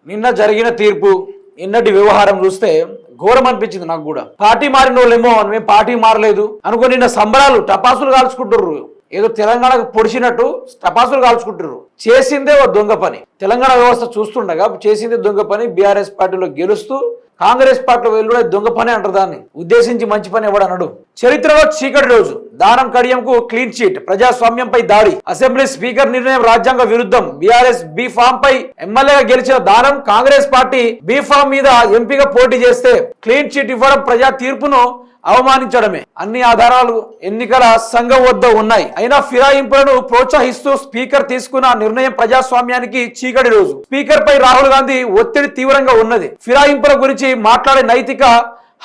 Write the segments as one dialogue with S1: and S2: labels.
S1: నిన్న జరిగిన తీర్పు నిన్నటి వ్యవహారం చూస్తే ఘోరం అనిపించింది నాకు కూడా. పార్టీ మారిన వాళ్ళేమో మేము పార్టీ మారలేదు అనుకో నిన్న సంబరాలు టపాసులు కాల్చుకుంటుర్రు. ఏదో తెలంగాణకు పొడిచినట్టు టపాసులు కాల్చుకుంటుర్రు. చేసిందే ఓ దొంగ పని. తెలంగాణ వ్యవస్థ చూస్తుండగా చేసిందే దొంగ పని. బీఆర్ఎస్ పార్టీలో గెలుస్తూ కాంగ్రెస్ పార్టీలో వెళ్ళి దొంగ పని అంటారు. దాన్ని ఉద్దేశించి మంచి పని ఎవడు అనడు. చరిత్రలో చీకటి రోజు. దానం కడియంకు క్లీన్ చీట్. ప్రజాస్వామ్యంపై దాడి. అసెంబ్లీ స్పీకర్ నిర్ణయం రాజ్యాంగ విరుద్ధం. బీఆర్ఎస్ బీ ఫామ్ పై ఎమ్మెల్యేగా గెలిచిన దానం కాంగ్రెస్ పార్టీ బీ ఫామ్ మీద ఎంపీగా పోటీ చేస్తే క్లీన్ చీట్ ఇవ్వడం ప్రజా తీర్పును అవమానించడమే. అన్ని ఆధారాలు ఎన్నికల సంఘం వద్ద ఉన్నాయి. అయినా ఫిరాయింపులను ప్రోత్సహిస్తూ స్పీకర్ తీసుకున్న నిర్ణయం ప్రజాస్వామ్యానికి చీకటి రోజు. స్పీకర్ పై రాహుల్ గాంధీ ఒత్తిడి తీవ్రంగా ఉన్నది. ఫిరాయింపుల గురించి మాట్లాడే నైతిక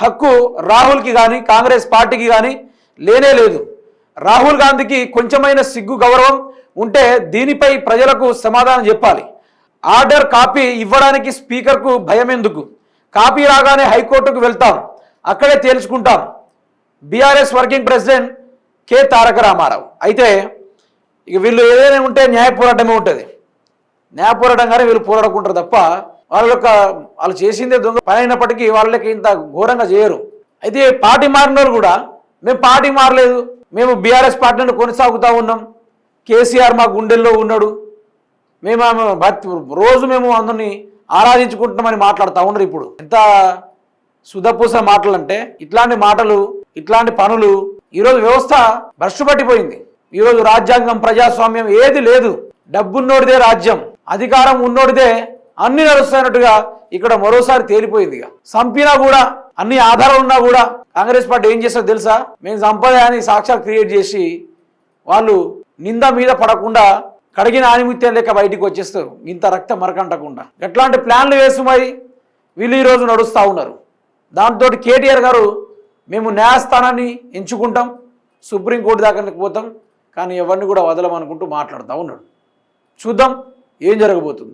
S1: హక్కు రాహుల్ కి గాని కాంగ్రెస్ పార్టీకి గాని లేనే లేదు. రాహుల్ గాంధీకి కొంచెమైన సిగ్గు గౌరవం ఉంటే దీనిపై ప్రజలకు సమాధానం చెప్పాలి. ఆర్డర్ కాపీ ఇవ్వడానికి స్పీకర్కు భయం ఎందుకు? కాపీ రాగానే హైకోర్టుకు వెళ్తాం, అక్కడే తేల్చుకుంటాం. బీఆర్ఎస్ వర్కింగ్ ప్రెసిడెంట్ కె తారక రామారావు. అయితే ఇక వీళ్ళు ఏదైనా ఉంటే న్యాయ పోరాటమే ఉంటుంది. న్యాయ పోరాటంగానే వీళ్ళు పోరాడుకుంటారు తప్ప వాళ్ళు చేసిందే దొంగ పని అయినప్పటికీ వాళ్ళకి ఇంత ఘోరంగా చేయరు. అయితే పార్టీ మారిన వాళ్ళు కూడా మేము పార్టీ మారలేదు, మేము బీఆర్ఎస్ పార్టీని కొనసాగుతూ ఉన్నాం, కేసీఆర్ మా గుండెల్లో ఉన్నాడు, మేము రోజు మేము అందరినీ ఆరాధించుకుంటున్నామని మాట్లాడుతూ ఉన్నారు. ఇప్పుడు ఎంత సుధపూస మాటలు అంటే ఇట్లాంటి మాటలు ఇట్లాంటి పనులు. ఈరోజు వ్యవస్థ భ్రష్టు పట్టిపోయింది. ఈరోజు రాజ్యాంగం ప్రజాస్వామ్యం ఏది లేదు. డబ్బున్నోడిదే రాజ్యం, అధికారం ఉన్నోడిదే అన్ని నడుస్తున్నట్టుగా ఇక్కడ మరోసారి తేలిపోయింది. సంపినా కూడా అన్ని ఆధారాలు ఉన్నా కూడా కాంగ్రెస్ పార్టీ ఏం చేస్తారో తెలుసా? మేము సంపదాయాన్ని సాక్ష్యాలు క్రియేట్ చేసి వాళ్ళు నింద మీద పడకుండా కడిగిన ఆనిమిత్యం లెక్క బయటికి వచ్చేస్తారు. ఇంత రక్తం మరకంటకుండా ఎట్లాంటి ప్లాన్లు వేసి మరి వీళ్ళు ఈరోజు నడుస్తూ ఉన్నారు. దాంతో కేటీఆర్ గారు మేము న్యాయస్థానాన్ని ఎంచుకుంటాం, సుప్రీంకోర్టు దాకా పోతాం, కానీ ఎవరిని కూడా వదలమనుకుంటూ మాట్లాడుతూ ఉన్నాడు. చూద్దాం ఏం జరగబోతుందో.